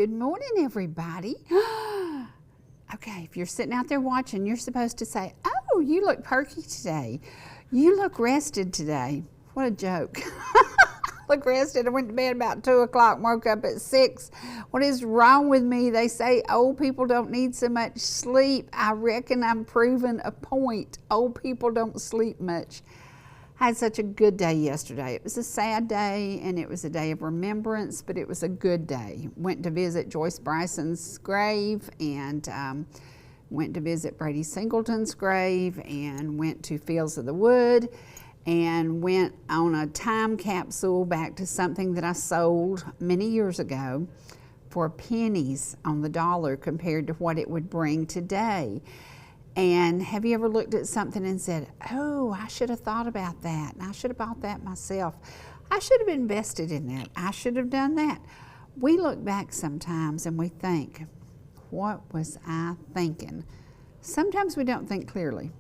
Good morning, everybody. Okay, if you're sitting out there watching, you're supposed to say, oh, you look perky today. You look rested today. What a joke. Look rested. I went to bed about 2 o'clock, woke up at 6. What is wrong with me? They say old people don't need so much sleep. I reckon I'm proving a point. Old people don't sleep much. I had such a good day yesterday. It was a sad day and it was a day of remembrance, but it was a good day. Went to visit Joyce Bryson's grave and went to visit Brady Singleton's grave and went to Fields of the Wood and went on a time capsule back to something that I sold many years ago for pennies on the dollar compared to what it would bring today. And have you ever looked at something and said, oh, I should have thought about that, and I should have bought that myself. I should have invested in that. I should have done that. We look back sometimes and we think, what was I thinking? Sometimes we don't think clearly.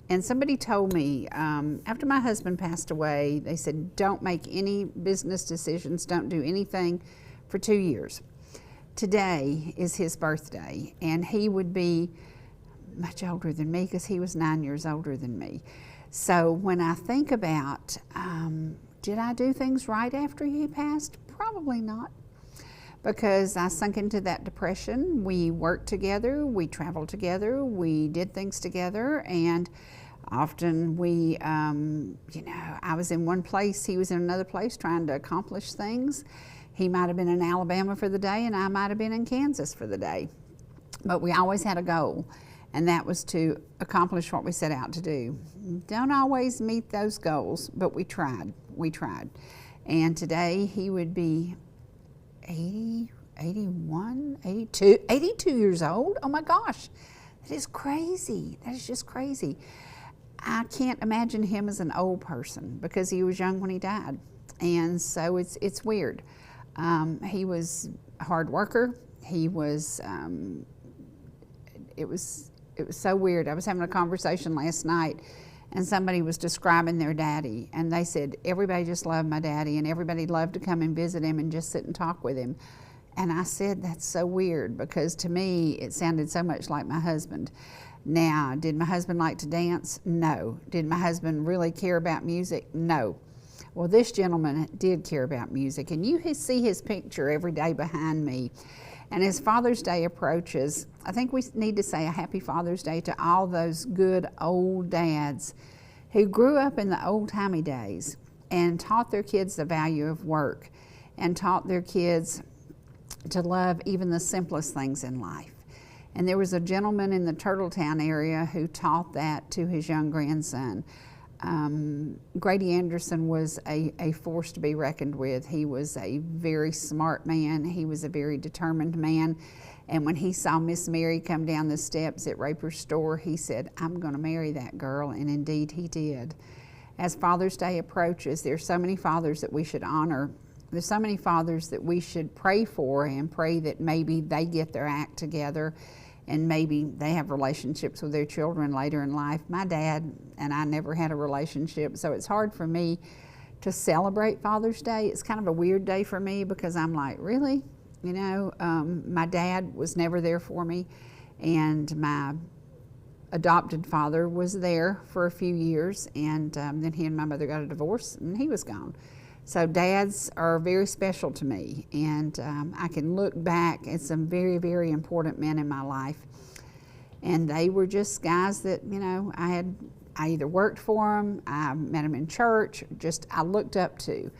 And somebody told me, after my husband passed away, they said, don't make any business decisions, don't do anything for 2 years. Today is his birthday, and he would be much older than me because he was 9 years older than me. So when I think about, did I do things right after he passed? Probably not, because I sunk into that depression. We worked together, we traveled together, we did things together, and often we, I was in one place, he was in another place trying to accomplish things. He might have been in Alabama for the day and I might have been in Kansas for the day. But we always had a goal, and that was to accomplish what we set out to do. Don't always meet those goals, but we tried. And today he would be 80, 81, 82 years old. Oh my gosh, that is crazy. That is just crazy. I can't imagine him as an old person because he was young when he died. And so it's weird. He was a hard worker. He was, it was so weird. I was having a conversation last night and somebody was describing their daddy, and they said everybody just loved my daddy and everybody loved to come and visit him and just sit and talk with him. And I said, that's so weird, because to me it sounded so much like my husband. Now, did my husband like to dance? No. Did my husband really care about music? No. Well, this gentleman did care about music, and you see his picture every day behind me. And as Father's Day approaches, I think we need to say a happy Father's Day to all those good old dads who grew up in the old-timey days and taught their kids the value of work and taught their kids to love even the simplest things in life. And there was a gentleman in the Turtletown area who taught that to his young grandson. Grady Anderson was a force to be reckoned with. He was a very smart man. He was a very determined man. And when he saw Miss Mary come down the steps at Raper's store, he said, I'm going to marry that girl. And indeed he did. As Father's Day approaches, there's so many fathers that we should honor. There's so many fathers that we should pray for and pray that maybe they get their act together and maybe they have relationships with their children later in life. My dad and I never had a relationship, so it's hard for me to celebrate Father's Day. It's kind of a weird day for me because I'm like, really? You know, my dad was never there for me, and my adopted father was there for a few years, and then he and my mother got a divorce and he was gone. So dads are very special to me, and I can look back at some very, very important men in my life. And they were just guys that, you know, I either worked for them, I met them in church, just I looked up to.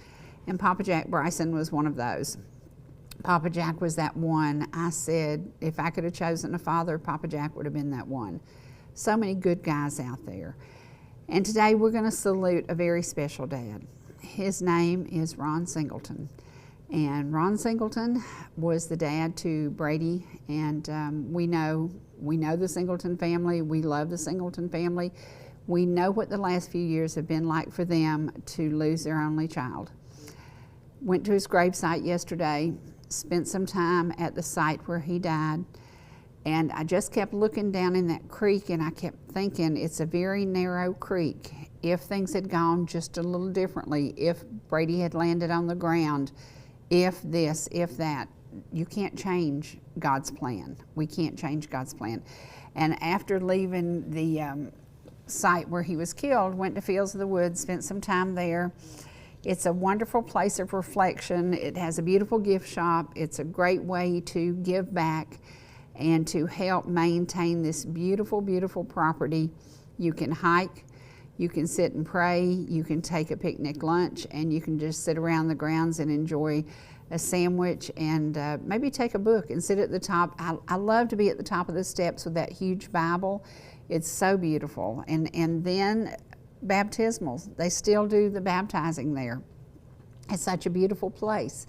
And Papa Jack Bryson was one of those. Papa Jack was that one. I said, if I could have chosen a father, Papa Jack would have been that one. So many good guys out there. And today we're going to salute a very special dad. His name is Ron Singleton, and Ron Singleton was the dad to Brady, and we know the Singleton family. We love the Singleton family. We know what the last few years have been like for them to lose their only child. Went to his gravesite yesterday, spent some time at the site where he died, and I just kept looking down in that creek, and I kept thinking it's a very narrow creek. If things had gone just a little differently, if Brady had landed on the ground, if this, if that, you can't change God's plan. We can't change God's plan. And after leaving the site where he was killed, went to Fields of the Woods, spent some time there. It's a wonderful place of reflection. It has a beautiful gift shop. It's a great way to give back and to help maintain this beautiful, beautiful property. You can hike, you can sit and pray, you can take a picnic lunch, and you can just sit around the grounds and enjoy a sandwich and maybe take a book and sit at the top. I love to be at the top of the steps with that huge Bible. It's so beautiful. And then baptismals, they still do the baptizing there. It's such a beautiful place.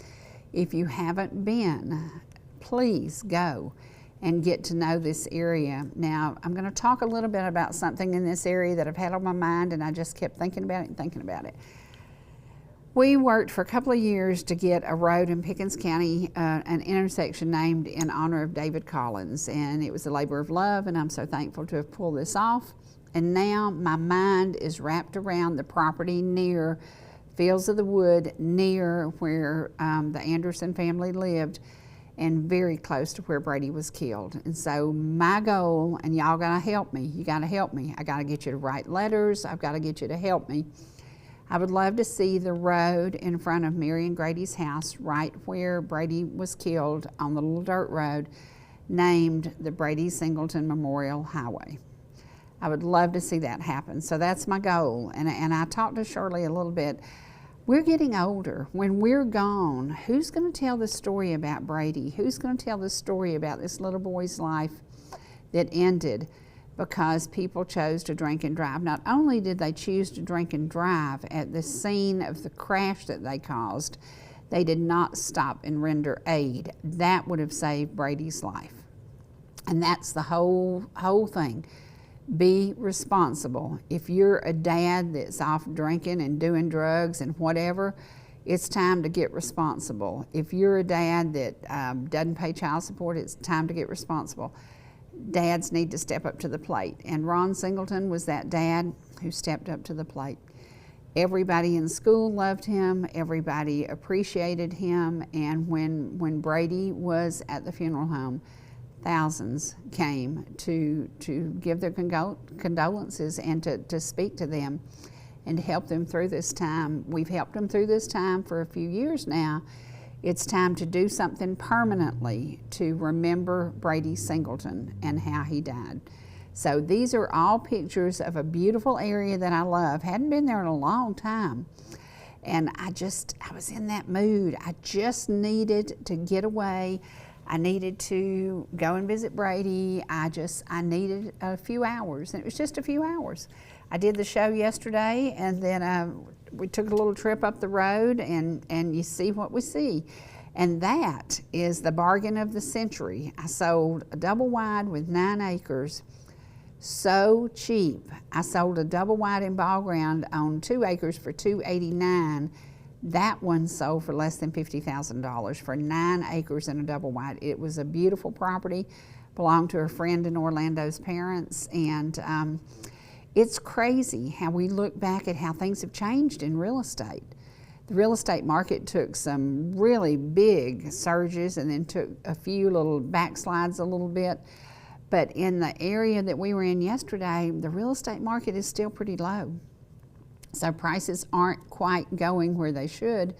If you haven't been, please go and get to know this area. Now, I'm going to talk a little bit about something in this area that I've had on my mind, and I just kept thinking about it and thinking about it. We worked for a couple of years to get a road in Pickens County, an intersection named in honor of David Collins, and it was a labor of love, and I'm so thankful to have pulled this off. And now my mind is wrapped around the property near Fields of the Wood, near where the Anderson family lived, and very close to where Brady was killed. And so my goal, and y'all gotta help me, you gotta help me. I gotta get you to write letters, I've gotta get you to help me. I would love to see the road in front of Mary and Grady's house, right where Brady was killed on the little dirt road, named the Brady Singleton Memorial Highway. I would love to see that happen. So that's my goal. And I talked to Shirley a little bit. We're getting older. When we're gone, who's going to tell the story about Brady? Who's going to tell the story about this little boy's life that ended because people chose to drink and drive? Not only did they choose to drink and drive at the scene of the crash that they caused, they did not stop and render aid. That would have saved Brady's life. And that's the whole thing. Be responsible. If you're a dad that's off drinking and doing drugs and whatever, it's time to get responsible. If you're a dad that doesn't pay child support, it's time to get responsible. Dads need to step up to the plate. And Ron Singleton was that dad who stepped up to the plate. Everybody in school loved him. Everybody appreciated him. And when Brady was at the funeral home, thousands came to give their condolences and to speak to them and to help them through this time. We've helped them through this time for a few years now. It's time to do something permanently to remember Brady Singleton and how he died. So these are all pictures of a beautiful area that I love. Hadn't been there in a long time. And I was in that mood. I just needed to get away. I needed to go and visit Brady. I needed a few hours, and it was just a few hours. I did the show yesterday, and then we took a little trip up the road, and you see what we see. And that is the bargain of the century. I sold a double wide with 9 acres, so cheap. I sold a double wide in ball ground on 2 acres for $289. That one sold for less than $50,000 for 9 acres and a double wide. It was a beautiful property, belonged to a friend in Orlando's parents, and it's crazy how we look back at how things have changed in real estate. The real estate market took some really big surges and then took a few little backslides a little bit. But in the area that we were in yesterday, the real estate market is still pretty low. So prices aren't quite going where they should,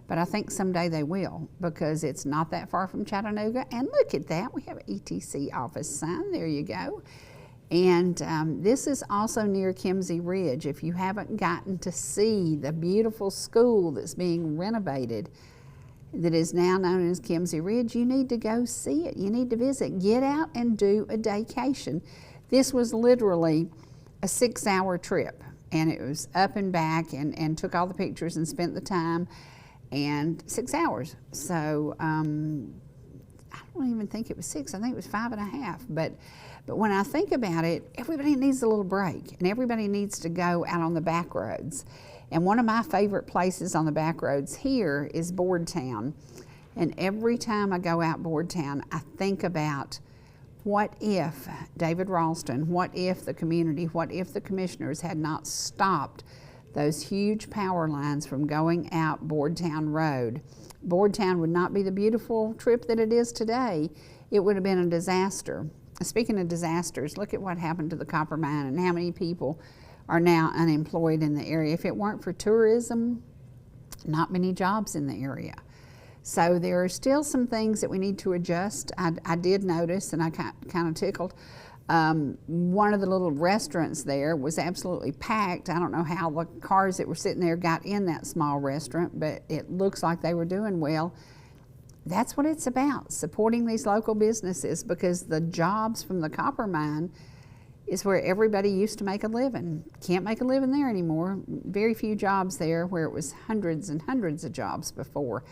but I think someday they will, because it's not that far from Chattanooga. And look at that, we have an ETC office sign, there you go. And this is also near Kimsey Ridge. If you haven't gotten to see the beautiful school that's being renovated, that is now known as Kimsey Ridge, you need to go see it. You need to visit. Get out and do a daycation. This was literally a 6-hour trip. And it was up and back, and took all the pictures and spent the time, and 6 hours. So I don't even think it was 6. I think it was 5.5. But when I think about it, everybody needs a little break, and everybody needs to go out on the back roads. And one of my favorite places on the back roads here is Boardtown. And every time I go out Boardtown, I think about, what if David Ralston, what if the community, what if the commissioners had not stopped those huge power lines from going out Boardtown Road. Boardtown would not be the beautiful trip that it is today. It would have been a disaster. Speaking of disasters, look at what happened to the copper mine and how many people are now unemployed in the area. If it weren't for tourism, not many jobs in the area. So there are still some things that we need to adjust. I did notice, and I kind of tickled, one of the little restaurants there was absolutely packed. I don't know how the cars that were sitting there got in that small restaurant, but it looks like they were doing well. That's what it's about, supporting these local businesses, because the jobs from the copper mine is where everybody used to make a living. Can't make a living there anymore. Very few jobs there, where it was hundreds and hundreds of jobs before.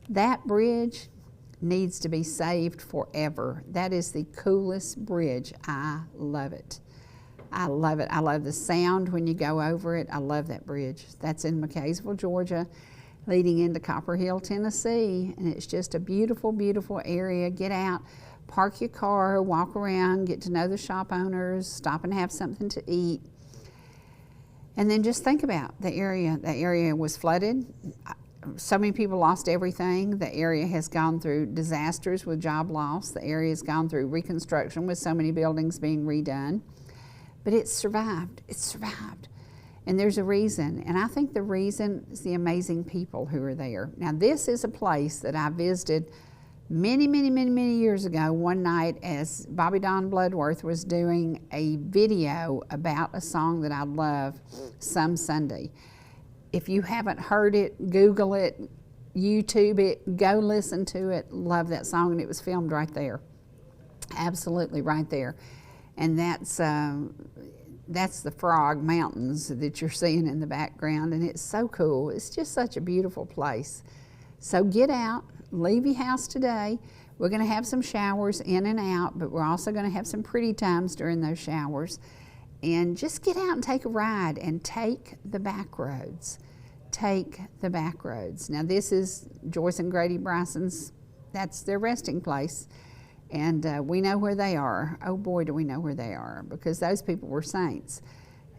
That bridge needs to be saved forever. That is the coolest bridge. I love it. I love it. I love the sound when you go over it. I love that bridge. That's in McKaysville, Georgia, leading into Copper Hill, Tennessee. And it's just a beautiful, beautiful area. Get out, park your car, walk around, get to know the shop owners, stop and have something to eat. And then just think about the area. The area was flooded. So many people lost everything. The area has gone through disasters with job loss. The area has gone through reconstruction with so many buildings being redone. But it's survived. It's survived. And there's a reason. And I think the reason is the amazing people who are there. Now, this is a place that I visited many, many, many, many years ago, one night as Bobby Don Bloodworth was doing a video about a song that I love, Some Sunday. If you haven't heard it, Google it, YouTube it, go listen to it. Love that song, and it was filmed right there. Absolutely right there. And that's the Frog Mountains that you're seeing in the background, and it's so cool. It's just such a beautiful place. So get out, leave your house today. We're going to have some showers in and out, but we're also going to have some pretty times during those showers. And just get out and take a ride and take the back roads. Take the back roads. Now, this is Joyce and Grady Bryson's, that's their resting place. And we know where they are. Oh boy, do we know where they are, because those people were saints.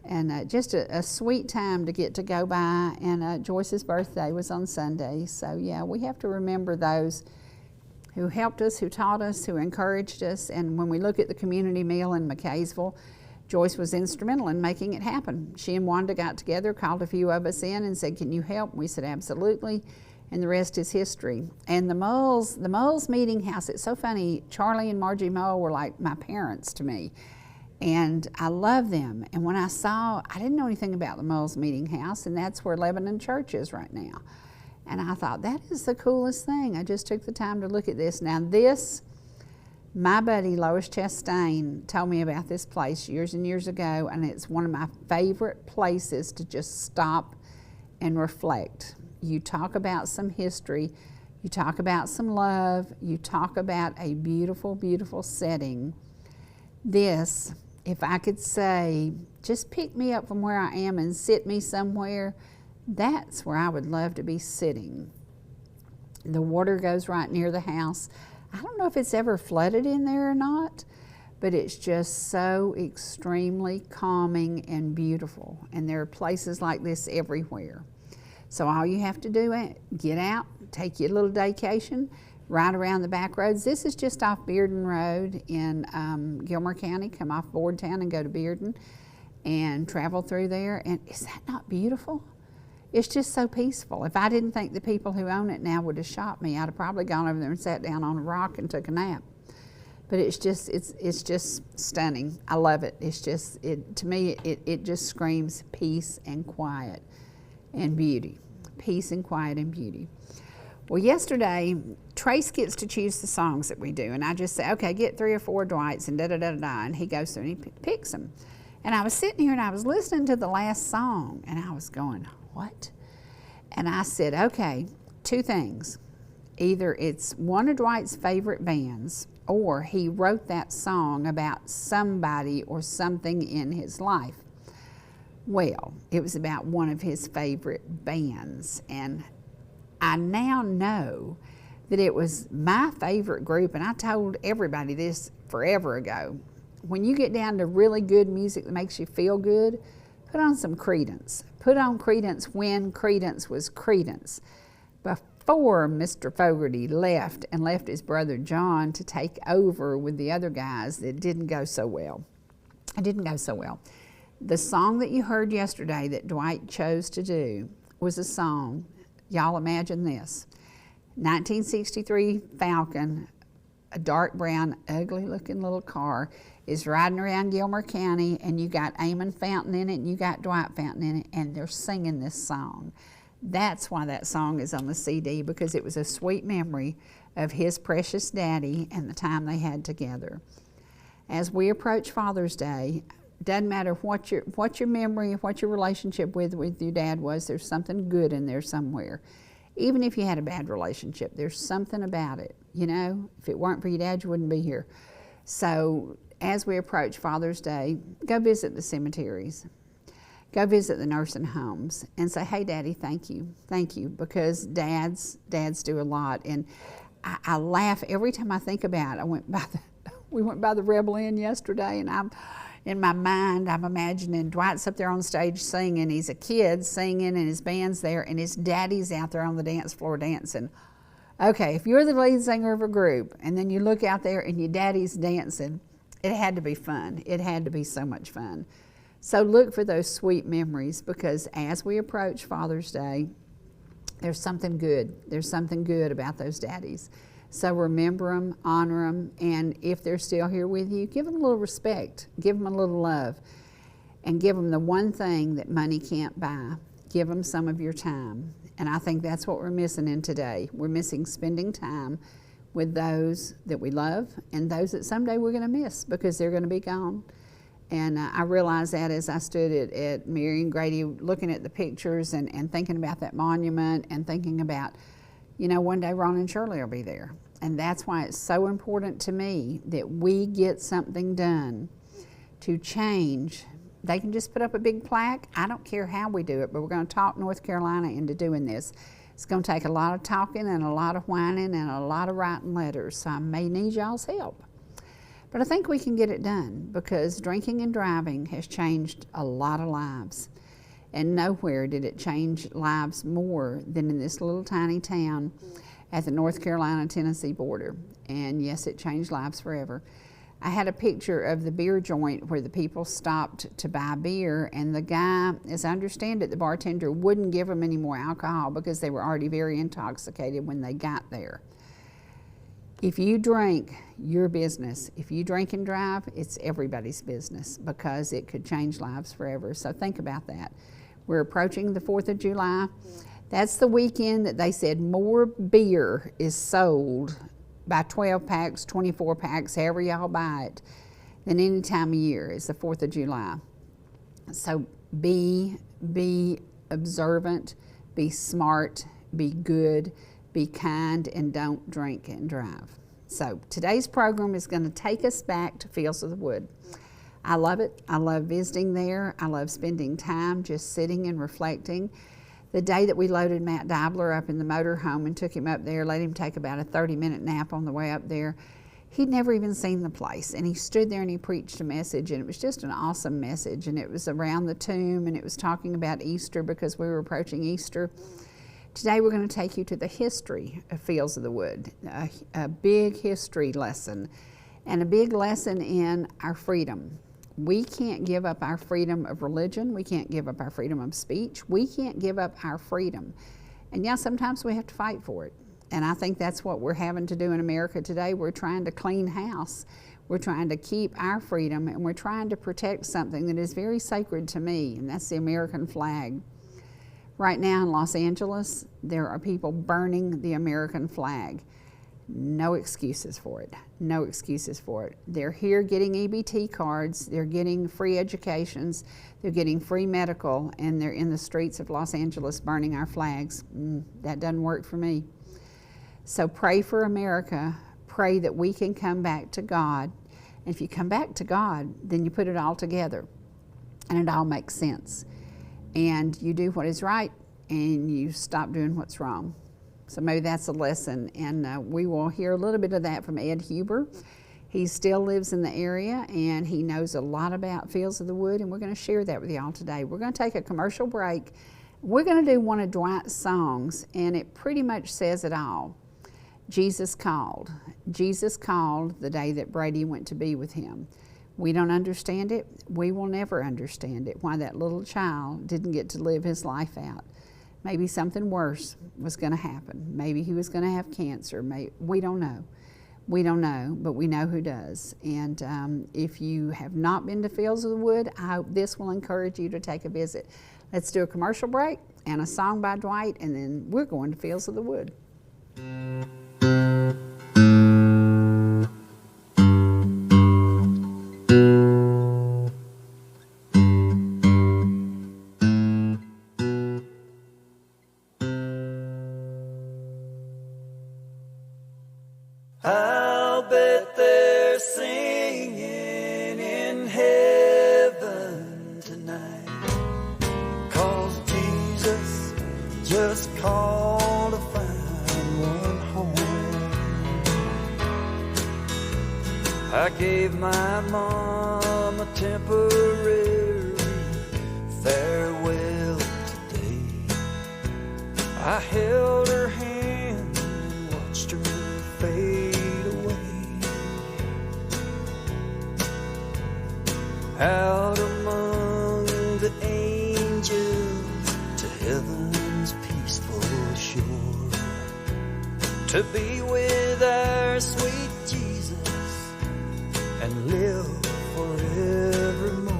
And just a sweet time to get to go by. And Joyce's birthday was on Sunday. So yeah, we have to remember those who helped us, who taught us, who encouraged us. And when we look at the community meal in McKaysville, Joyce was instrumental in making it happen. She and Wanda got together, called a few of us in and said, "Can you help?" We said, "Absolutely." And the rest is history. And the Moles Meeting House, it's so funny. Charlie and Margie Mole were like my parents to me. And I love them. And when I didn't know anything about the Moles Meeting House, and that's where Lebanon Church is right now. And I thought, that is the coolest thing. I just took the time to look at this. Now this, my buddy Lois Chastain told me about this place years and years ago, and it's one of my favorite places to just stop and reflect. You talk about some history, you talk about some love, you talk about a beautiful, beautiful setting. This, if I could say, just pick me up from where I am and sit me somewhere, that's where I would love to be sitting. The water goes right near the house. I don't know if it's ever flooded in there or not, but it's just so extremely calming and beautiful. And there are places like this everywhere. So all you have to do is get out, take your little vacation, ride around the back roads. This is just off Bearden Road in Gilmer County. Come off Boardtown and go to Bearden and travel through there. And is that not beautiful? It's just so peaceful. If I didn't think the people who own it now would have shot me, I'd have probably gone over there and sat down on a rock and took a nap. But it's just stunning. I love it. It's just, to me, it just screams peace and quiet and beauty. Peace and quiet and beauty. Well, yesterday, Trace gets to choose the songs that we do. And I just say, okay, get 3 or 4 Dwights and da-da-da-da-da. And he goes through and he picks them. And I was sitting here and I was listening to the last song. And I was going, what? And I said, okay, 2 things. Either it's one of Dwight's favorite bands, or he wrote that song about somebody or something in his life. Well, it was about one of his favorite bands. And I now know that it was my favorite group, and I told everybody this forever ago. When you get down to really good music that makes you feel good, Put on some Credence. Put on Credence when Credence was Credence. Before Mr. Fogarty left and left his brother John to take over with the other guys, that didn't go so well. It didn't go so well. The song that you heard yesterday that Dwight chose to do was a song, y'all imagine this, 1963 Falcon, a dark brown, ugly looking little car, is riding around Gilmer County, and you got Eamon Fountain in it, and you got Dwight Fountain in it, and they're singing this song. That's why that song is on the CD, because it was a sweet memory of his precious daddy and the time they had together. As we approach Father's Day, doesn't matter what your memory, what your relationship with your dad was, there's something good in there somewhere. Even if you had a bad relationship, there's something about it. You know, if it weren't for your dad, you wouldn't be here. So as we approach Father's Day, go visit the cemeteries. Go visit the nursing homes and say, hey, Daddy, thank you, because dads do a lot. And I laugh every time I think about it. We went by the Rebel Inn yesterday, and in my mind, I'm imagining Dwight's up there on stage singing. He's a kid singing, and his band's there, and his daddy's out there on the dance floor dancing. Okay, if you're the lead singer of a group, and then you look out there and your daddy's dancing, it had to be fun. It had to be so much fun. So look for those sweet memories, because as we approach Father's Day, there's something good. There's something good about those daddies. So remember them, honor them, and if they're still here with you, give them a little respect, give them a little love, and give them the one thing that money can't buy. Give them some of your time. And I think that's what we're missing in today. We're missing spending time with those that we love and those that someday we're going to miss, because they're going to be gone. And I realized that as I stood at Marion Grady looking at the pictures and thinking about that monument and thinking about, you know, one day Ron and Shirley will be there. And that's why it's so important to me that we get something done to change. They can just put up a big plaque. I don't care how we do it, but we're going to talk North Carolina into doing this. It's going to take a lot of talking and a lot of whining and a lot of writing letters, so I may need y'all's help. But I think we can get it done, because drinking and driving has changed a lot of lives. And nowhere did it change lives more than in this little tiny town at the North Carolina-Tennessee border. And yes, it changed lives forever. I had a picture of the beer joint where the people stopped to buy beer, and the guy, as I understand it, the bartender wouldn't give them any more alcohol because they were already very intoxicated when they got there. If you drink, your business. If you drink and drive, it's everybody's business, because it could change lives forever. So think about that. We're approaching the 4th of July. That's the weekend that they said more beer is sold by 12 packs, 24 packs, however y'all buy it, than any time of year. It's the 4th of July. So be observant, be smart, be good, be kind, and don't drink and drive. So today's program is going to take us back to Fields of the Wood. I love it. I love visiting there. I love spending time just sitting and reflecting. The day that we loaded Matt Deibler up in the motorhome and took him up there, let him take about a 30-minute nap on the way up there, he'd never even seen the place. And he stood there and he preached a message, and it was just an awesome message. And it was around the tomb, and it was talking about Easter, because we were approaching Easter. Today we're going to take you to the history of Fields of the Wood, a big history lesson, and a big lesson in our freedom. We can't give up our freedom of religion. We can't give up our freedom of speech. We can't give up our freedom. And yeah, sometimes we have to fight for it. And I think that's what we're having to do in America today. We're trying to clean house. We're trying to keep our freedom, and we're trying to protect something that is very sacred to me, and that's the American flag. Right now in Los Angeles, there are people burning the American flag. No excuses for it. No excuses for it. They're here getting EBT cards, they're getting free educations, they're getting free medical, and they're in the streets of Los Angeles burning our flags. That doesn't work for me. So pray for America. Pray that we can come back to God. And if you come back to God, then you put it all together, and it all makes sense. And you do what is right, and you stop doing what's wrong. So maybe that's a lesson, and we will hear a little bit of that from Ed Huber He still lives in the area, and he knows a lot about Fields of the Wood, and we're going to share that with y'all today. We're going to take a commercial break. We're going to do one of Dwight's songs, and it pretty much says it all. Jesus called. Jesus called the day that Brady went to be with him. We don't understand it. We will never understand it, why that little child didn't get to live his life out. Maybe something worse was going to happen. Maybe he was going to have cancer. We don't know. We don't know, but we know who does. And if you have not been to Fields of the Wood, I hope this will encourage you to take a visit. Let's do a commercial break and a song by Dwight, and then we're going to Fields of the Wood. I'll bet they're singing in heaven tonight, 'cause Jesus just called to find one home. I gave my mom a temporary farewell today. I held her hand and watched her fade away. Out among the angels to heaven's peaceful shore, to be with our sweet Jesus and live forevermore.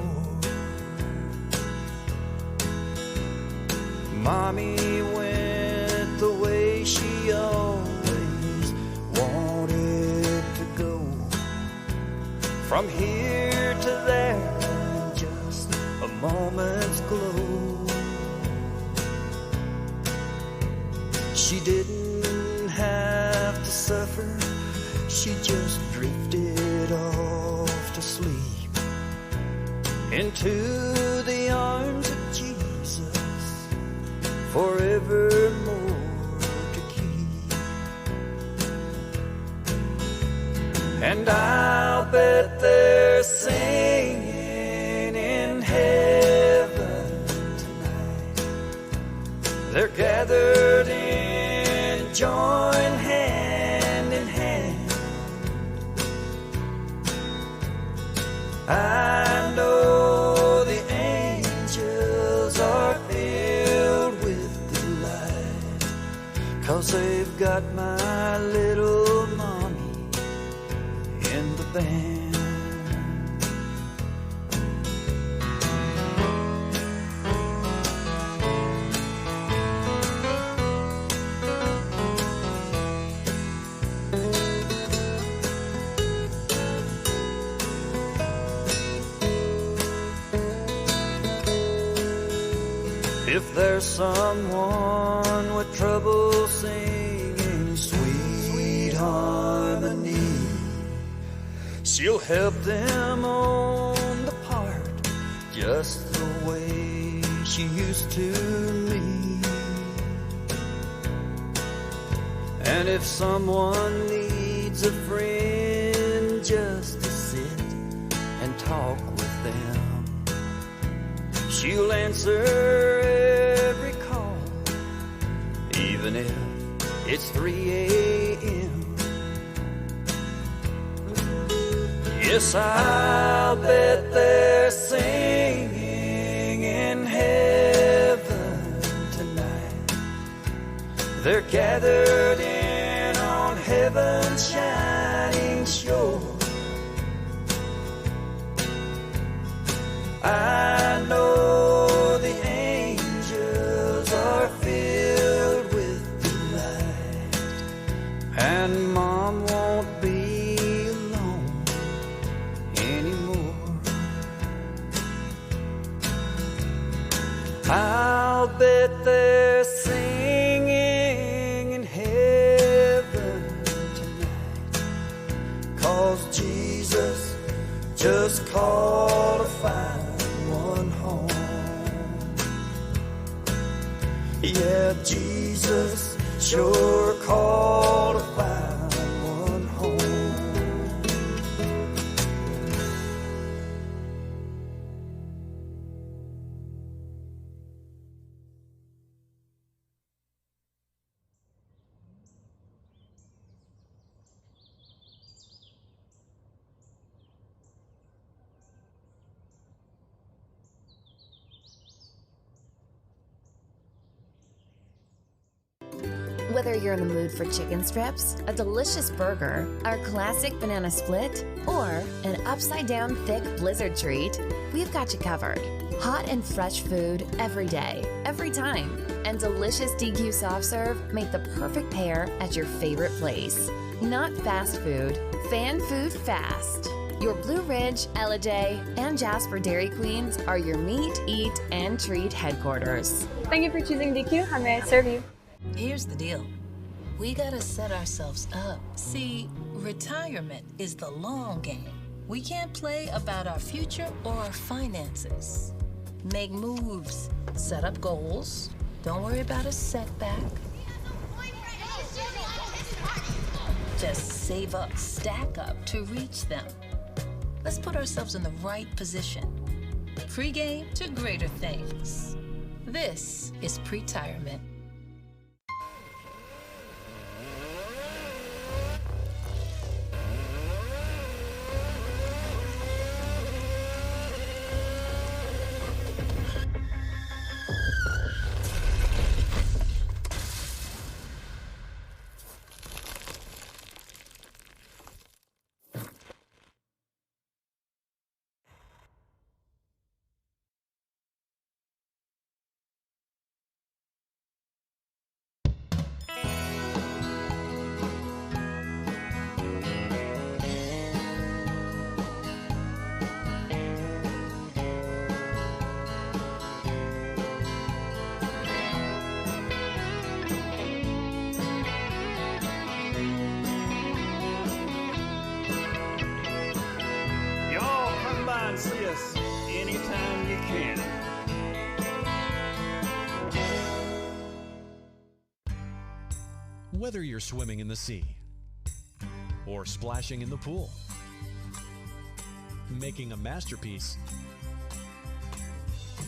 Mommy went the way she always wanted to go, from here to there in just a moment's glow. She didn't have to suffer, she just drifted off to sleep into the arms of Jesus, forevermore to keep. And I'll bet they're singing in heaven tonight. They're gathered in join hand in hand. I know the angels are filled with delight, 'cause they've got my little mommy in the band. If there's someone with trouble singing sweet harmony, she'll help them on the part just the way she used to me. And if someone needs a friend just to sit and talk with them, she'll answer every call, even if it's 3 a.m. Yes, I'll bet they're singing in heaven tonight. They're gathered in on heaven's shining shore. I know the angels are filled with delight, and Mom won't be alone anymore. I'll bet they're singing in heaven tonight, 'cause Jesus just called to find one home. Yeah, Jesus sure called to find one home. Whether you're in the mood for chicken strips, a delicious burger, our classic banana split, or an upside-down thick blizzard treat, we've got you covered. Hot and fresh food every day, every time, and delicious DQ soft serve make the perfect pair at your favorite place. Not fast food, fan food fast. Your Blue Ridge, Ellijay, and Jasper Dairy Queens are your meet, eat, and treat headquarters. Thank you for choosing DQ. How may I serve you? Here's the deal. We gotta set ourselves up. See, retirement is the long game. We can't play about our future or our finances. Make moves, set up goals. Don't worry about a setback. Just save up, stack up to reach them. Let's put ourselves in the right position. Pre-game to greater things. This is Pretirement. See us anytime you can. Whether you're swimming in the sea or splashing in the pool, making a masterpiece,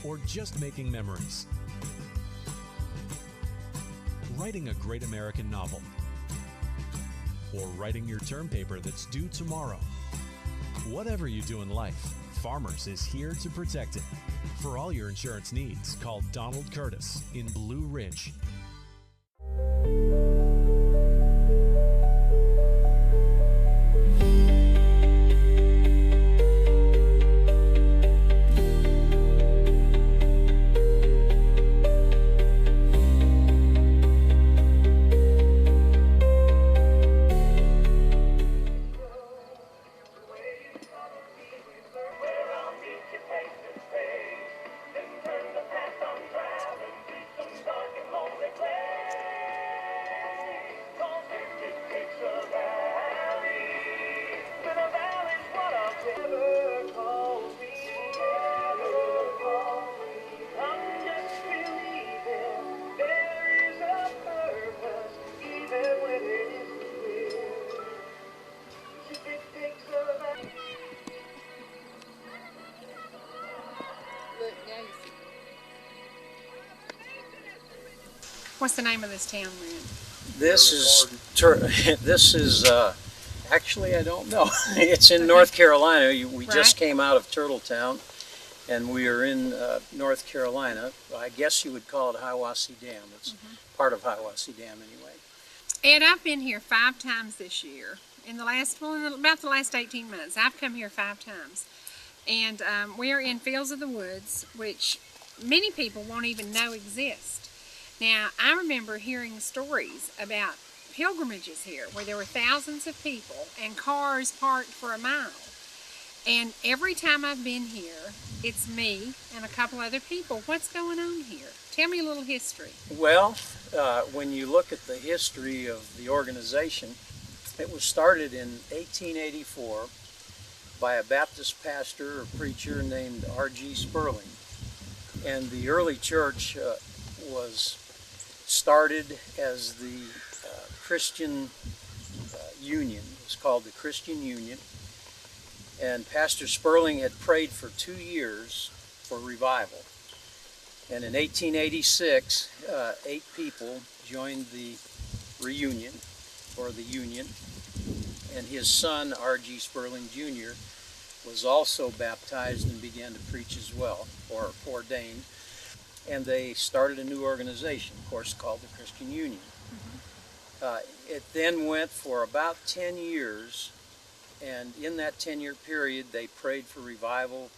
or just making memories, writing a great American novel, or writing your term paper that's due tomorrow. Whatever you do in life, Farmers is here to protect it. For all your insurance needs, call Donald Curtis in Blue Ridge. What's the name of this town, Lynn? This is actually, I don't know. It's in North Carolina. We just came out of Turtletown, and we are in North Carolina. I guess you would call it Hiwassee Dam. It's part of Hiwassee Dam anyway. And I've been here 5 times this year. In about the last 18 months, I've come here 5 times. And we are in Fields of the Woods, which many people won't even know exist. Now, I remember hearing stories about pilgrimages here where there were thousands of people and cars parked for a mile. And every time I've been here, it's me and a couple other people. What's going on here? Tell me a little history. Well, when you look at the history of the organization, it was started in 1884 by a Baptist pastor or preacher named R.G. Sperling. And the early church was started as the Christian Union. It was called the Christian Union. And Pastor Sperling had prayed for 2 years for revival. And in 1886, 8 people joined the reunion, or the union. And his son, R.G. Sperling Jr., was also baptized and began to preach as well, or ordained. And they started a new organization, of course, called the Christian Union. It then went for about 10 years, and in that 10-year period, they prayed for revival,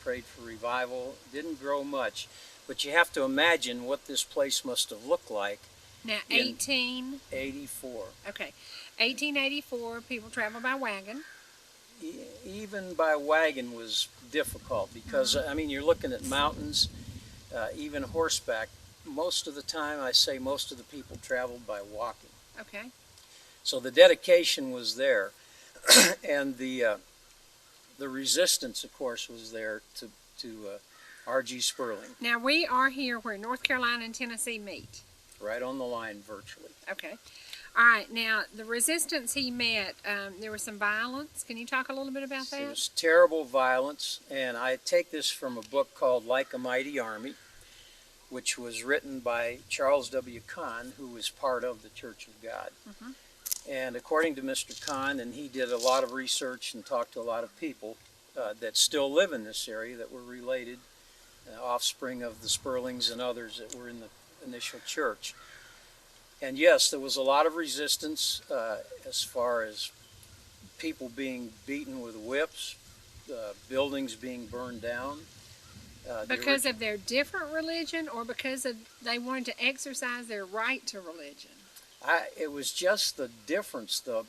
didn't grow much. But you have to imagine what this place must have looked like. Now, 1884. Okay. 1884, people travel by wagon. Even by wagon was difficult because, I mean, you're looking at mountains, even horseback. Most of the time, I say most of the people traveled by walking. Okay. So the dedication was there, and the resistance, of course, was there to R.G. Sperling. Now, we are here where North Carolina and Tennessee meet. Right on the line, virtually. Okay. All right. Now, the resistance he met, there was some violence. Can you talk a little bit about that? It was terrible violence, and I take this from a book called Like a Mighty Army, which was written by Charles W. Kahn, who was part of the Church of God. Mm-hmm. And according to Mr. Kahn, and he did a lot of research and talked to a lot of people that still live in this area that were related, offspring of the Sperlings and others that were in the initial church. And yes, there was a lot of resistance as far as people being beaten with whips, buildings being burned down. Because of their different religion, or because of they wanted to exercise their right to religion? It was just the difference, the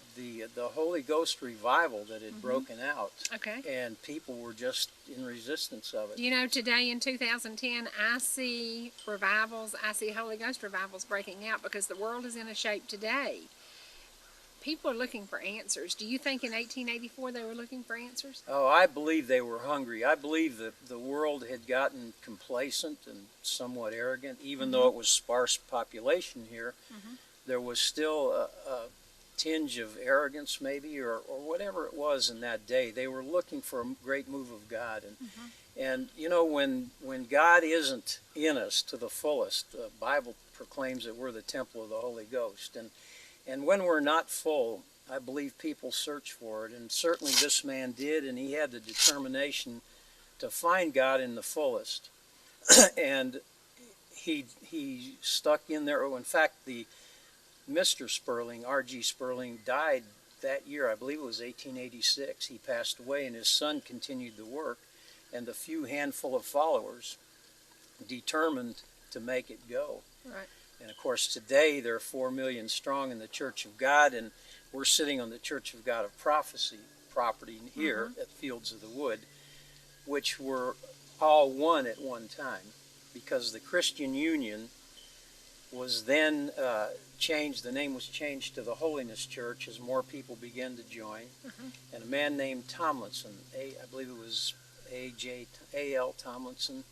Holy Ghost revival that had broken out. Okay. And people were just in resistance of it. You know, today in 2010, I see revivals, I see Holy Ghost revivals breaking out because the world is in a shape today. People are looking for answers. Do you think in 1884 they were looking for answers? Oh, I believe they were hungry. I believe that the world had gotten complacent and somewhat arrogant, even though it was sparse population here. There was still a tinge of arrogance, maybe, or whatever it was in that day. They were looking for a great move of God. And you know, when God isn't in us to the fullest, the Bible proclaims that we're the temple of the Holy Ghost. And when we're not full, I believe people search for it. And certainly this man did, and he had the determination to find God in the fullest. And he stuck in there. In fact, the Mr. Sperling, R.G. Sperling, died that year. I believe it was 1886. He passed away, and his son continued the work. And the few handful of followers determined to make it go. Right. And of course, today there are 4 million strong in the Church of God, and we're sitting on the Church of God of Prophecy property here at Fields of the Wood, which were all one at one time, because the Christian Union was then changed. The name was changed to the Holiness Church as more people began to join. And a man named Tomlinson, I believe it was A.L. Tomlinson,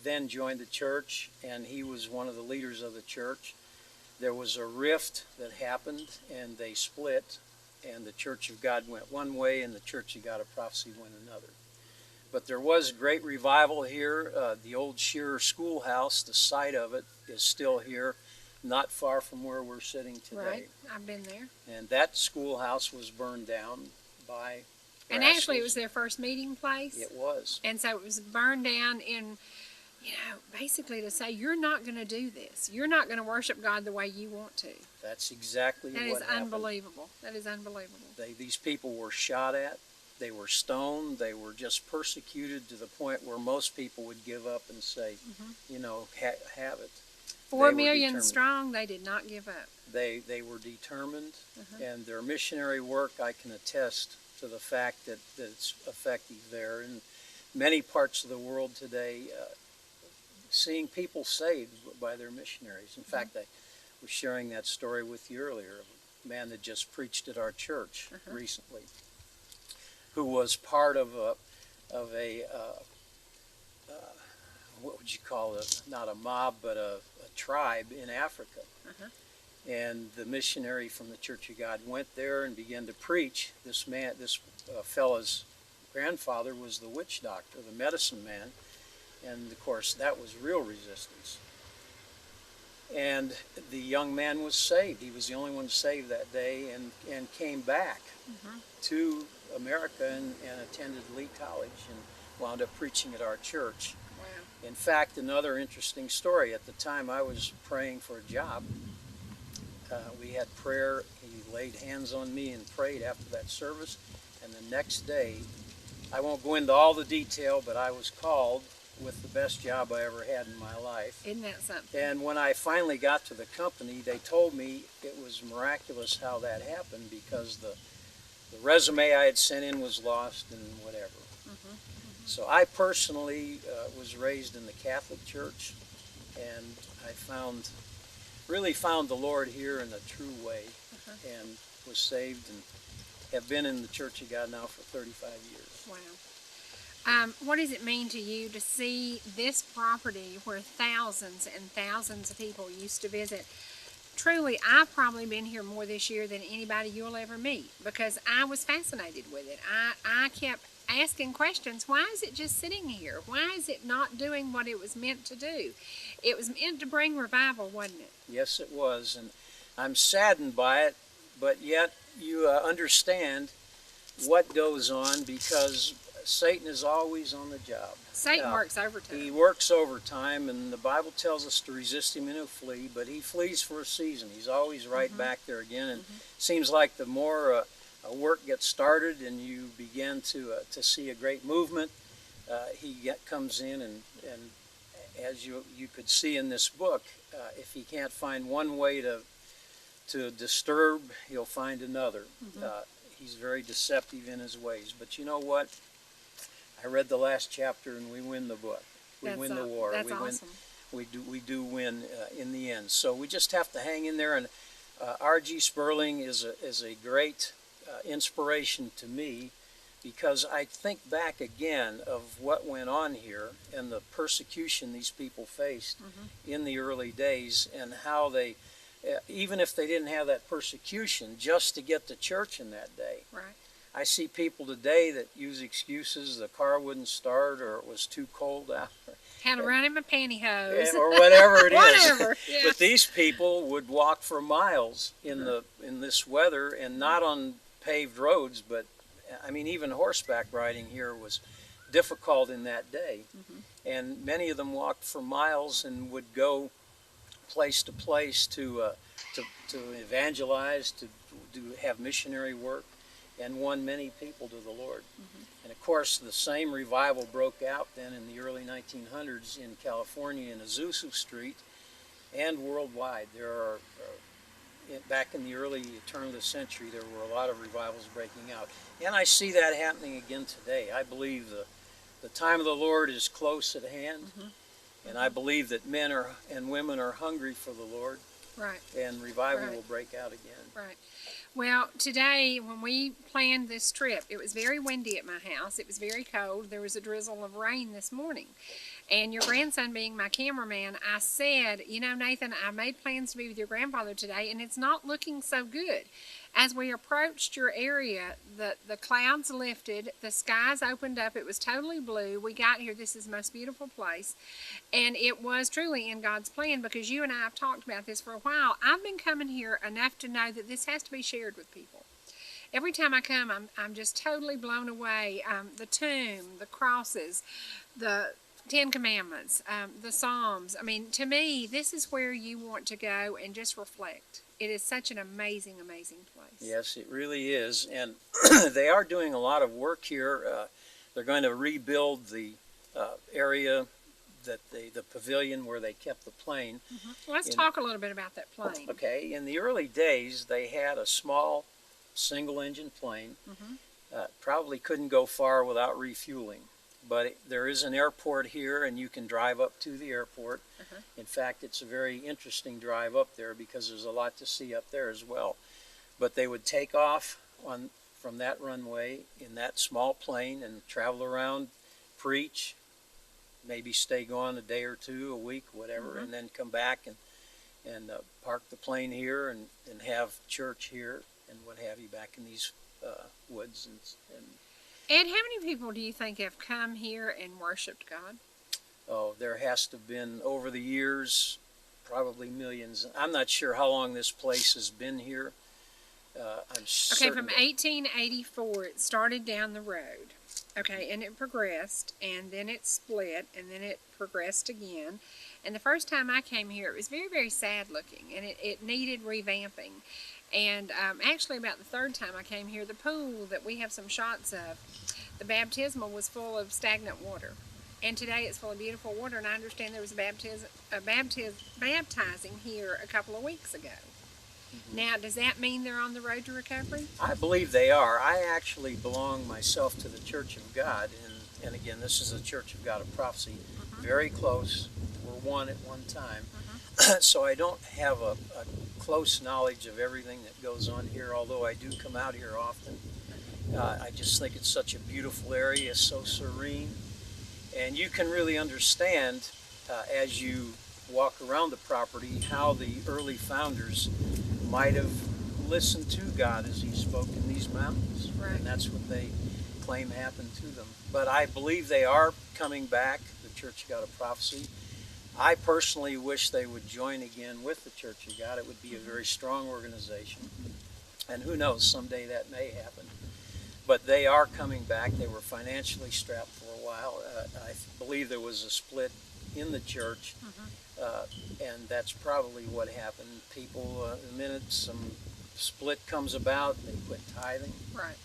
then joined the church, and he was one of the leaders of the church. There was a rift that happened, and they split, and the Church of God went one way, and the Church of God of Prophecy went another. But there was great revival here. The old Shearer Schoolhouse, the site of it, is still here, not far from where we're sitting today. Right, I've been there. And that schoolhouse was burned down by And actually it was their first meeting place. It was. And so it was burned down in, you know, basically to say, you're not going to do this. You're not going to worship God the way you want to. That's exactly what happened. That is unbelievable. That is unbelievable. These people were shot at. They were stoned. They were just persecuted to the point where most people would give up and say, you know, have it. 4 million strong, they did not give up. They were determined, and their missionary work, I can attest to the fact that it's effective there. In many parts of the world today, seeing people saved by their missionaries. In fact, I was sharing that story with you earlier, of a man that just preached at our church recently, who was part of a what would you call it? Not a mob, but a tribe in Africa. And the missionary from the Church of God went there and began to preach. This fellow's grandfather was the witch doctor, the medicine man, and of course that was real resistance. And the young man was saved. He was the only one saved that day, and came back to America and attended Lee College and wound up preaching at our church. Wow. In fact, another interesting story, at the time I was praying for a job, We had prayer. He laid hands on me and prayed after that service. And the next day, I won't go into all the detail, but I was called with the best job I ever had in my life. Isn't that something? And when I finally got to the company, they told me it was miraculous how that happened, because the resume I had sent in was lost and whatever. So I personally was raised in the Catholic Church, and I really found the Lord here in a true way, and was saved and have been in the Church of God now for 35 years. Wow. What does it mean to you to see this property where thousands and thousands of people used to visit? Truly, I've probably been here more this year than anybody you'll ever meet, because I was fascinated with it. I kept asking questions. Why is it just sitting here? Why is it not doing what it was meant to do? It was meant to bring revival, wasn't it? Yes, it was, and I'm saddened by it, but yet you understand what goes on, because Satan is always on the job. Satan works overtime. He works overtime, and the Bible tells us to resist him and he'll flee, but he flees for a season. He's always right back there again, and it seems like the more work gets started and you begin to see a great movement, he comes in, and as you could see in this book, if he can't find one way to disturb, he'll find another. He's very deceptive in his ways. But you know what? I read the last chapter, and we win the book. We win the war. That's we awesome. win. We do win in the end. So we just have to hang in there. And R.G. Sperling is a great inspiration to me, because I think back again of what went on here and the persecution these people faced in the early days, and how they, even if they didn't have that persecution, just to get to church in that day. Right. I see people today that use excuses. The car wouldn't start, or it was too cold out. Had to run in my pantyhose. Or whatever it is. Whatever, yeah. But these people would walk for miles in this weather, and not on paved roads, but I mean, even horseback riding here was difficult in that day. And many of them walked for miles and would go place to place to evangelize, to have missionary work, and won many people to the Lord. And of course, the same revival broke out then in the early 1900s in California in Azusa Street, and worldwide. There are, back in the early turn of the century, there were a lot of revivals breaking out. And I see that happening again today. I believe the time of the Lord is close at hand, and I believe that men and women are hungry for the Lord. Right. And revival will break out again. Right. Well, today, when we planned this trip, it was very windy at my house. It was very cold. There was a drizzle of rain this morning. And your grandson being my cameraman, I said, you know, Nathan, I made plans to be with your grandfather today, and it's not looking so good. As we approached your area, the clouds lifted, the skies opened up, it was totally blue. We got here, this is the most beautiful place, and it was truly in God's plan, because you and I have talked about this for a while. I've been coming here enough to know that this has to be shared with people. Every time I come, I'm just totally blown away. The tomb, the crosses, the 10 Commandments, the Psalms. I mean, to me, this is where you want to go and just reflect. It is such an amazing, amazing place. Yes, it really is. And they are doing a lot of work here. They're going to rebuild the area, the pavilion where they kept the plane. Let's talk a little bit about that plane. Okay. In the early days, they had a small single-engine plane. Probably couldn't go far without refueling. But there is an airport here, and you can drive up to the airport. In fact, it's a very interesting drive up there, because there's a lot to see up there as well. But they would take off from that runway in that small plane and travel around, preach, maybe stay gone a day or two, a week, whatever, and then come back and park the plane here and have church here and what have you, back in these woods. And how many people do you think have come here and worshiped God? Oh, there has to have been, over the years, probably millions. I'm not sure how long this place has been here. I'm certain. Okay, from 1884, it started down the road. Okay, and it progressed, and then it split, and then it progressed again. And the first time I came here, it was very, very sad looking, and it needed revamping. And actually, about the third time I came here, the pool that we have some shots of, the baptismal was full of stagnant water. And today it's full of beautiful water, and I understand there was baptizing here a couple of weeks ago. Now, does that mean they're on the road to recovery? I believe they are. I actually belong myself to the Church of God, and again, this is the Church of God of Prophecy. Very close. We're one at one time. So I don't have a close knowledge of everything that goes on here, although I do come out here often. I just think it's such a beautiful area, so serene. And you can really understand as you walk around the property how the early founders might have listened to God as He spoke in these mountains. Right. And that's what they claim happened to them. But I believe they are coming back, the Church of God of Prophecy. I personally wish they would join again with the Church of God. It would be a very strong organization. And who knows, someday that may happen. But they are coming back. They were financially strapped for a while. I believe there was a split in the church. And that's probably what happened. People, the minute some split comes about, they quit tithing. Right.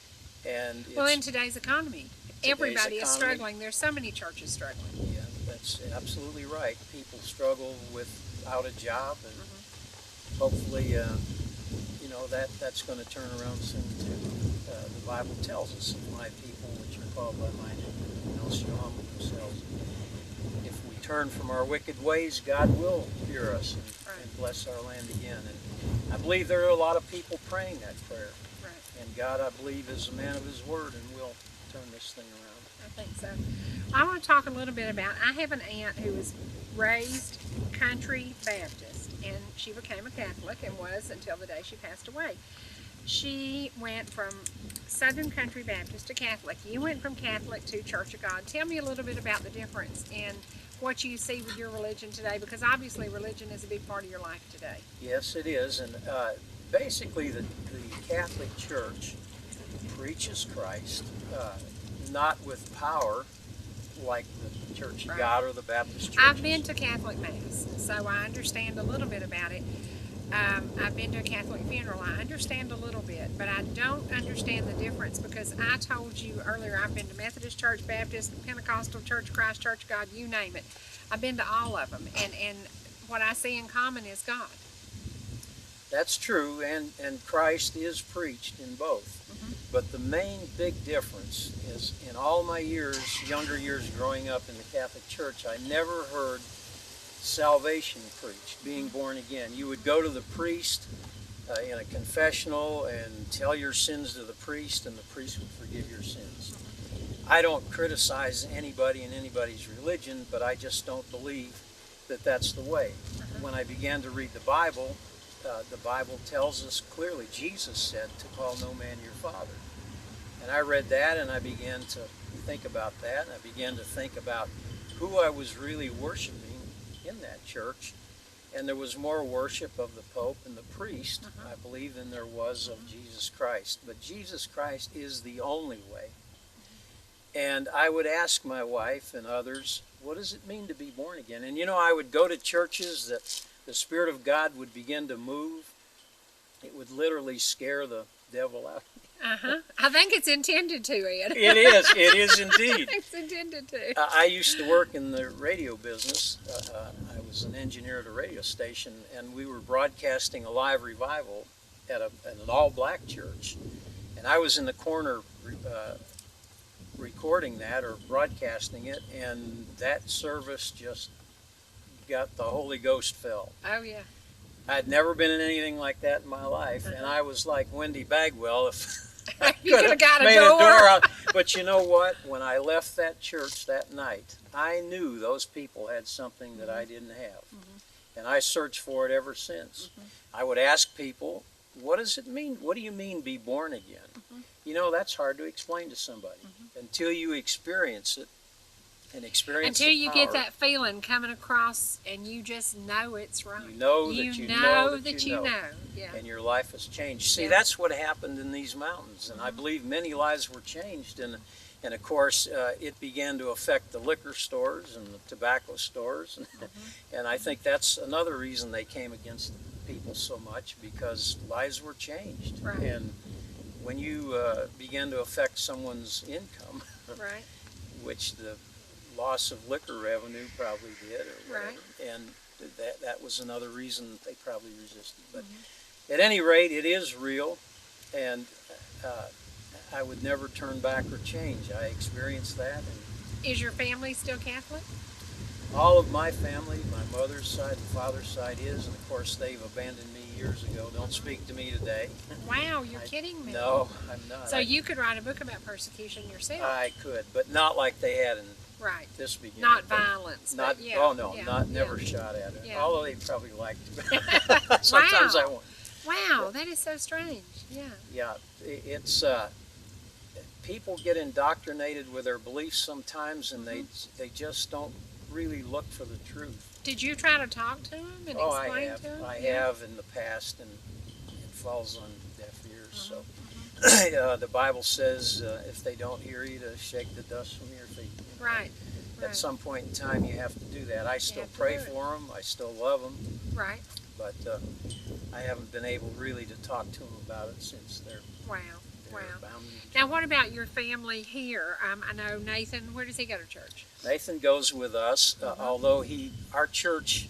And Well, in today's economy, everybody is struggling. There's so many churches struggling. Yeah, that's absolutely right. People struggle without a job, and hopefully, you know, that's going to turn around soon too. The Bible tells us, "If my people, which are called by my name, shall humble themselves." If we turn from our wicked ways, God will hear us and bless our land again. And I believe there are a lot of people praying that prayer. Right. And God, I believe, is a man of His word and will turn this thing around. I think so. I want to talk a little bit about, I have an aunt who was raised country Baptist, and she became a Catholic and was until the day she passed away. She went from Southern Country Baptist to Catholic. You went from Catholic to Church of God. Tell me a little bit about the difference in what you see with your religion today, because obviously religion is a big part of your life today. Yes, it is. And basically the Catholic Church preaches Christ, not with power like the Church of God or the Baptist Church. I've been to Catholic Mass, so I understand a little bit about it. I've been to a Catholic funeral. I understand a little bit, but I don't understand the difference, because I told you earlier I've been to Methodist Church, Baptist, Pentecostal Church, Christ Church, God, you name it. I've been to all of them, and what I see in common is God. That's true, and Christ is preached in both. But the main big difference is, in all my years, younger years growing up in the Catholic Church, I never heard salvation preached, being born again. You would go to the priest in a confessional and tell your sins to the priest, and the priest would forgive your sins. I don't criticize anybody in anybody's religion, but I just don't believe that that's the way. When I began to read the Bible tells us clearly, Jesus said to call no man your father. And I read that, and I began to think about that, and I began to think about who I was really worshiping in that church. And there was more worship of the Pope and the priest, I believe, than there was of Jesus Christ. But Jesus Christ is the only way. And I would ask my wife and others, what does it mean to be born again? And you know, I would go to churches that the Spirit of God would begin to move. It would literally scare the devil out. I think it's intended to, Ed. It is indeed. It's intended to. I used to work in the radio business. I was an engineer at a radio station, and we were broadcasting a live revival at an all-black church. And I was in the corner recording that or broadcasting it, and that service just got the Holy Ghost fell. Oh, yeah. I'd never been in anything like that in my life, and I was like Wendy Bagwell if I You could have got a made door. a door out. But you know what? When I left that church that night, I knew those people had something that I didn't have. And I searched for it ever since. I would ask people, what does it mean? What do you mean be born again? You know, that's hard to explain to somebody until you experience it. And experience until you get power. that feeling coming across, and you just know it's right. You know that you know that you know. Yeah. And your life has changed. See, Yeah. that's what happened in these mountains, and I believe many lives were changed. And And of course, it began to affect the liquor stores and the tobacco stores. And I think that's another reason they came against people so much, because lives were changed. Right. And when you begin to affect someone's income, Right. which the loss of liquor revenue probably did, or whatever, Right. and that was another reason that they probably resisted. But at any rate, it is real, and I would never turn back or change. I experienced that. And Is your family still Catholic? all of my family, my mother's side and father's side is, and of course they've abandoned me years ago. Don't speak to me today. Wow, you're kidding me. No, I'm not. So you could write a book about persecution yourself. I could, but not like they had in Right. this beginning. Not violence. Not, but yeah, oh no, yeah, not yeah. never shot at it. Yeah. Although they probably liked it. Sometimes Wow. I want. Wow, that is so strange. Yeah. Yeah, it's people get indoctrinated with their beliefs sometimes, and they just don't really look for the truth. Did you try to talk to him and Oh, I explain have. to him? I Yeah. have in the past, and it falls on deaf ears. So the Bible says if they don't hear you, to shake the dust from your feet. Right. At some point in time, you have to do that. I still have to pray do it. for them. I still love them, Right. but I haven't been able really to talk to them about it since they're Wow. Wow. bound. Now, what about your family here? I know Nathan. Where does he go to church? Nathan goes with us, although our church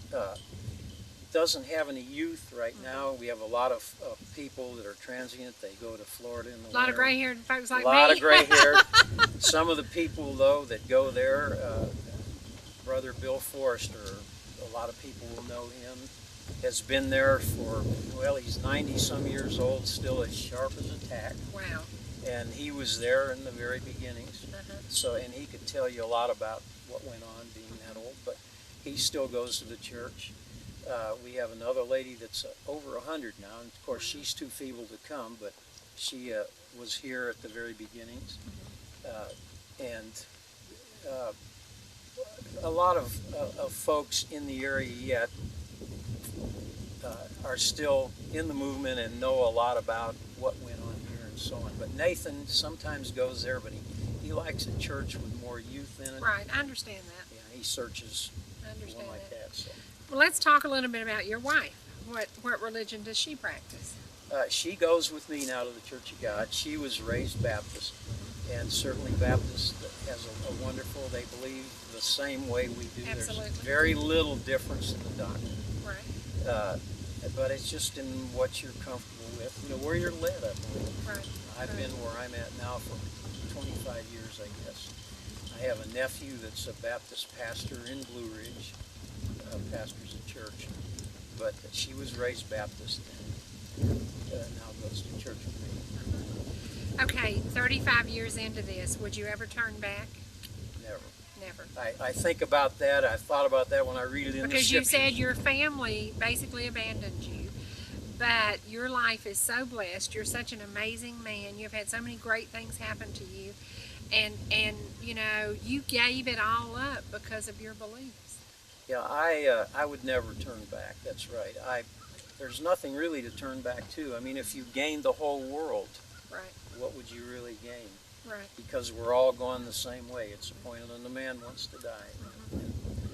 doesn't have any youth right now. We have a lot of people that are transient. They go to Florida in the A lot of winter. gray-haired folks like A lot me. of gray hair. Some of the people, though, that go there, Brother Bill Forrester, a lot of people will know him, has been there for, well, he's 90-some years old, still as sharp as a tack. Wow. And he was there in the very beginnings. So, and he could tell you a lot about what went on being that old, but he still goes to the church. We have another lady that's over 100 now, and of course she's too feeble to come, but she was here at the very beginnings. And a lot of folks in the area yet are still in the movement and know a lot about what went on here and so on. But Nathan sometimes goes there, but he likes a church with more youth in it. Right. I understand that. Yeah, he searches I for understand one like that. that. So. Well, let's talk a little bit about your wife. What religion does she practice? She goes with me now to the Church of God. She was raised Baptist, and certainly Baptist has a wonderful, they believe the same way we do. Absolutely. There's very little difference in the doctrine. Right. But it's just in what you're comfortable with, where you're led, I believe. Right. I've been where I'm at now for 25 years, I guess. I have a nephew that's a Baptist pastor in Blue Ridge, pastors a church, but she was raised Baptist and now goes to church with me. Okay, 35 years into this, would you ever turn back? Never. Never. I think about that. I thought about that when I read it in the Because you scriptures. said your family basically abandoned you, but your life is so blessed. You're such an amazing man. You've had so many great things happen to you, and you gave it all up because of your beliefs. Yeah, I would never turn back. That's right. There's nothing really to turn back to. I mean, if you gained the whole world, Right. what would you really gain? Right. Because we're all going the same way. It's appointed unto man once to die. And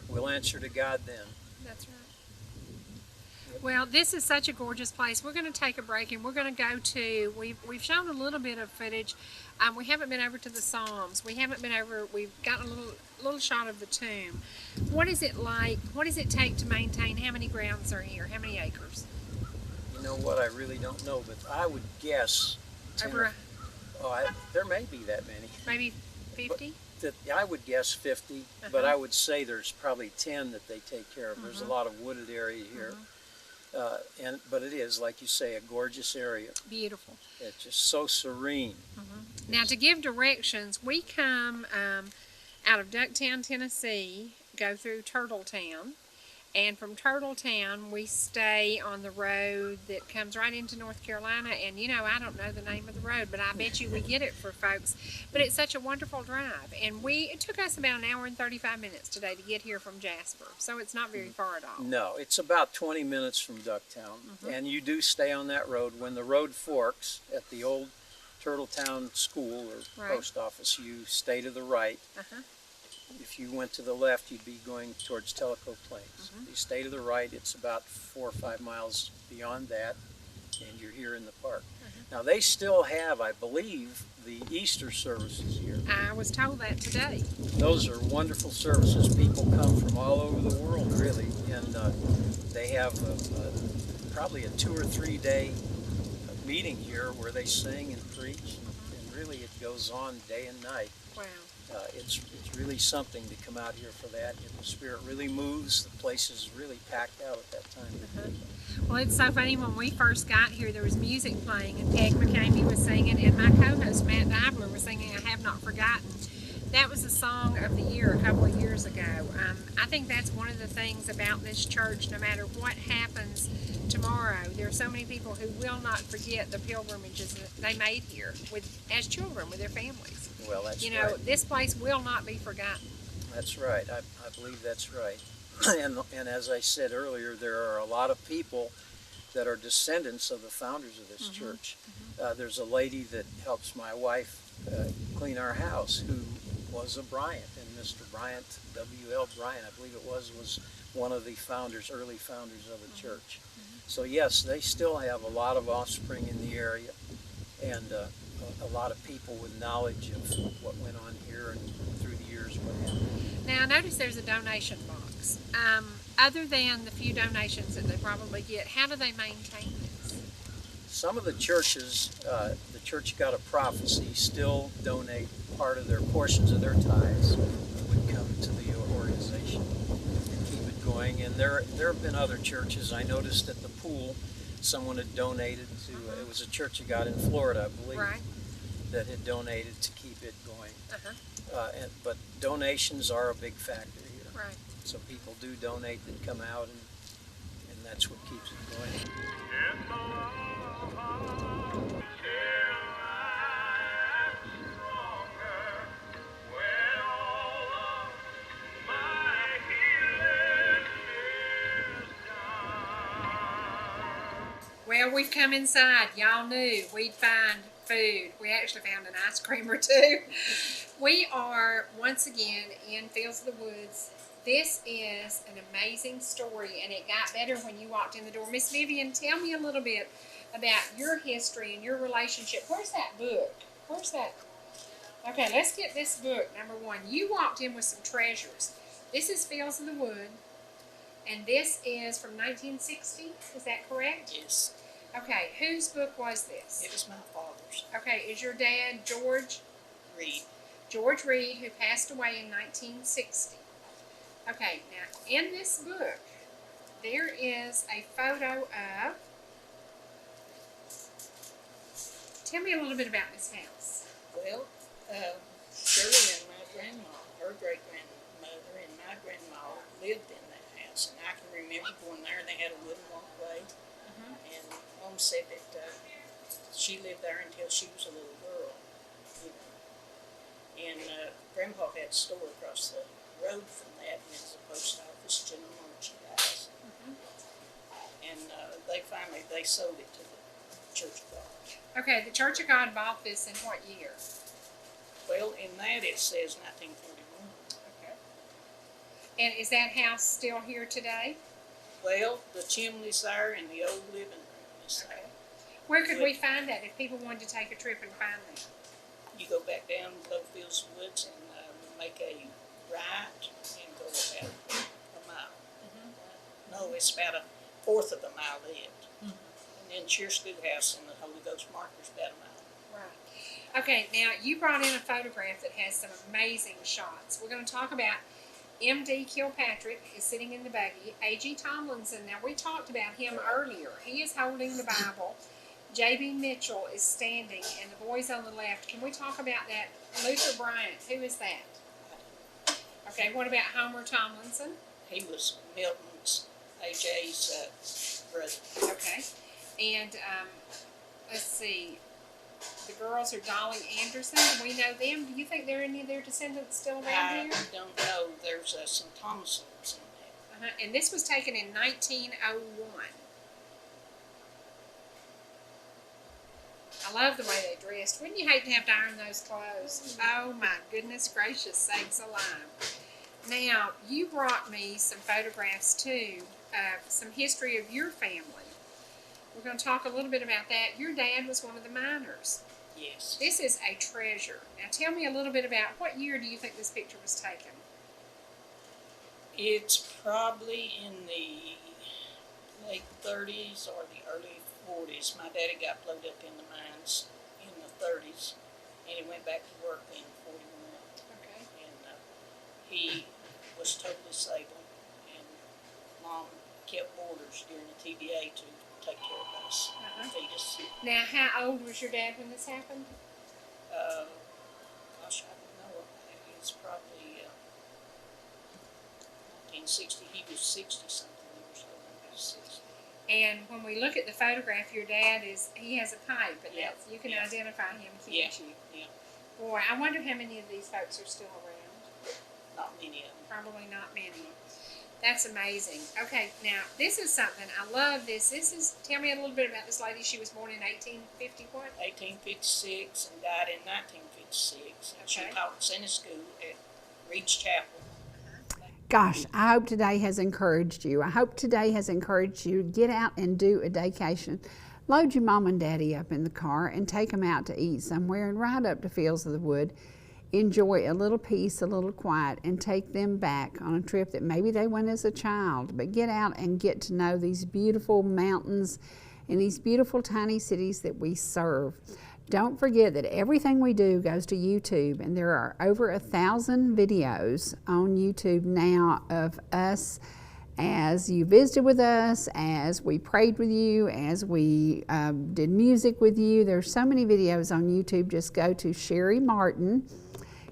we'll answer to God then. That's right. Well, this is such a gorgeous place. We're going to take a break, and we're going to go to. We've shown a little bit of footage. We haven't been over to the Psalms. We haven't been over. We've gotten a little shot of the tomb. What is it like? What does it take to maintain? How many grounds are here? How many acres? You know what? I really don't know, but I would guess. There may be that many. Maybe 50. I would guess 50, but I would say there's probably 10 that they take care of. There's a lot of wooded area here, but it is, like you say, a gorgeous area. Beautiful. It's just so serene. Now, to give directions, we come out of Ducktown, Tennessee, go through Turtletown, and from Turtletown we stay on the road that comes right into North Carolina. And I don't know the name of the road, but I bet you we get it for folks. But it's such a wonderful drive, and it took us about an hour and 35 minutes today to get here from Jasper, so it's not very far at all. No, it's about 20 minutes from Ducktown, and you do stay on that road. When the road forks at the old Turtletown School or Right. Post Office, you stay to the right. Uh-huh. If you went to the left, you'd be going towards Tellico Plains. You stay to the right, it's about 4 or 5 miles beyond that, and you're here in the park. Now, they still have, I believe, the Easter services here. I was told that today. Those are wonderful services. People come from all over the world, really, and they have probably a 2 or 3 day meeting here where they sing and preach, and really it goes on day and night. Wow. It's really something to come out here for that. The Spirit really moves. The place is really packed out at that time. Well, it's so funny. When we first got here, there was music playing, and Peg McCamey was singing, and my co-host Matt Dibler was singing "I Have Not Forgotten." That was the song of the year a couple of years ago. I think that's one of the things about this church. No matter what happens tomorrow, there are so many people who will not forget the pilgrimages that they made here as children with their families. Well, that's You know, right. this place will not be forgotten. That's right. I believe that's right. And as I said earlier, there are a lot of people that are descendants of the founders of this church. There's a lady that helps my wife clean our house who was a Bryant, and Mr. Bryant, W.L. Bryant, I believe it was one of the founders, early founders of the church. So yes, they still have a lot of offspring in the area, and a lot of people with knowledge of what went on here and through the years what happened. Now, I notice there's a donation box. Other than the few donations that they probably get, how do they maintain this? Some of the churches, the Church God of Prophecy, still donate part of their portions of their tithes would come to the organization and keep it going. And there have been other churches. I noticed at the pool, someone had donated to. It was a Church of God in Florida, I believe, Right. that had donated to keep it going. But donations are a big factor here. Right. So people do donate that come out, and that's what keeps it going. Well, we've come inside. Y'all knew we'd find food. We actually found an ice cream or two. We are once again in Fields of the Woods. This is an amazing story, and it got better when you walked in the door. Miss Vivian, tell me a little bit about your history and your relationship. Where's that book? Where's that? Okay, let's get this book, number one. You walked in with some treasures. This is Fields of the Wood, and this is from 1960. Is that correct? Yes, Okay, whose book was this? it was my father's. Okay, is your dad George Reed. Reed, who passed away in 1960? Okay, now in this book, there is a photo of. Tell me a little bit about this house. Well, Shirley and my grandma, her great-grandmother and my grandma lived in that house, and I can remember going there, and they had a wooden walkway, and Mom said that she lived there until she was a little girl, you know. And Grandpa had a store across the road from that, and it was a post office, general merchandise. And they sold it to the Church of God. Okay, the Church of God bought this in what year? Well, in that it says 1941. Okay. And is that house still here today? Well, the chimney's there and the old living room is there. Where could we find that if people wanted to take a trip and find that? You go back down below Fields Woods and make a right and go about a mile. No, it's about a fourth of a mile yet. And then Cheer Schoolhouse and the Holy Ghost Marker's about a mile. Right. Okay, now you brought in a photograph that has some amazing shots. We're going to talk about M.D. Kilpatrick is sitting in the buggy. A.G. Tomlinson, now we talked about him earlier. He is holding the Bible. J.B. Mitchell is standing, and the boys on the left. Can we talk about that? Luther Bryant, who is that? Okay, what about Homer Tomlinson? He was Milton's, A.J.'s brother. Okay, and let's see. The girls are Dolly Anderson. Do we know them? Do you think there are any of their descendants still around I here? don't know. There's some Thomasons in there. And this was taken in 1901. I I love the way they dressed. Wouldn't you hate to have to iron those clothes? Oh my goodness gracious sakes alive. Now, you brought me some photographs too of some history of your family. We're going to talk a little bit about that. Your dad was one of the miners. Yes. This is a treasure. Now tell me a little bit about what year do you think this picture was taken? It's probably in the late 30s or the early 40s. My daddy got blowed up in the mines in the 30s, and he went back to work in 41. Okay. And he was totally disabled, and Mom kept boarders during the TBA to take care of us, feed us. Now, how old was your dad when this happened? Gosh, I don't know. It's probably 1960. He was 60-something years old. He was 60. And when we look at the photograph, your dad he has a pipe, and that's, you can identify him, can't you? Yeah. Boy, I wonder how many of these folks are still around. Not many of them. Probably not many. That's amazing. Okay, now this is something, I love this. Tell me a little bit about this lady. She was born in 1850 what? 1856 and died in 1956. And she Okay. taught Sunday school at Reed's Chapel. Gosh, I hope today has encouraged you. I hope today has encouraged you to get out and do a daycation. Load your mom and daddy up in the car and take them out to eat somewhere and ride up to Fields of the Wood. Enjoy a little peace, a little quiet, and take them back on a trip that maybe they went as a child. But get out and get to know these beautiful mountains and these beautiful tiny cities that we serve. Don't forget that everything we do goes to YouTube, and there are over 1,000 videos on YouTube now of us as you visited with us, as we prayed with you, as we did music with you. There's so many videos on YouTube. Just go to Sherry Martin,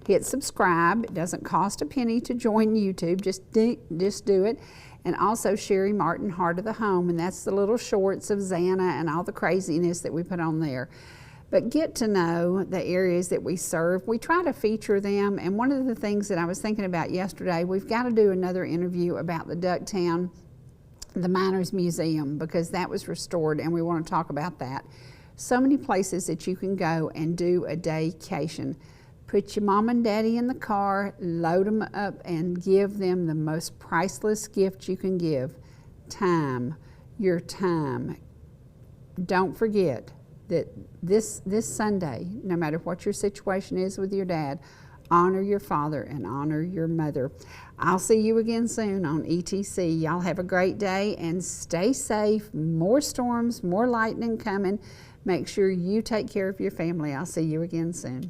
hit subscribe. It doesn't cost a penny to join YouTube. Just do it. And also Sherry Martin, Heart of the Home, and that's the little shorts of Xana and all the craziness that we put on there. But get to know the areas that we serve. We try to feature them, and one of the things that I was thinking about yesterday, we've got to do another interview about the Ducktown, the Miners Museum, because that was restored, and we want to talk about that. So many places that you can go and do a daycation. Put your mom and daddy in the car, load them up, and give them the most priceless gift you can give, time, your time. Don't forget that this Sunday, no matter what your situation is with your dad, honor your father and honor your mother. I'll see you again soon on ETC. Y'all have a great day and stay safe. More storms, more lightning coming. Make sure you take care of your family. I'll see you again soon.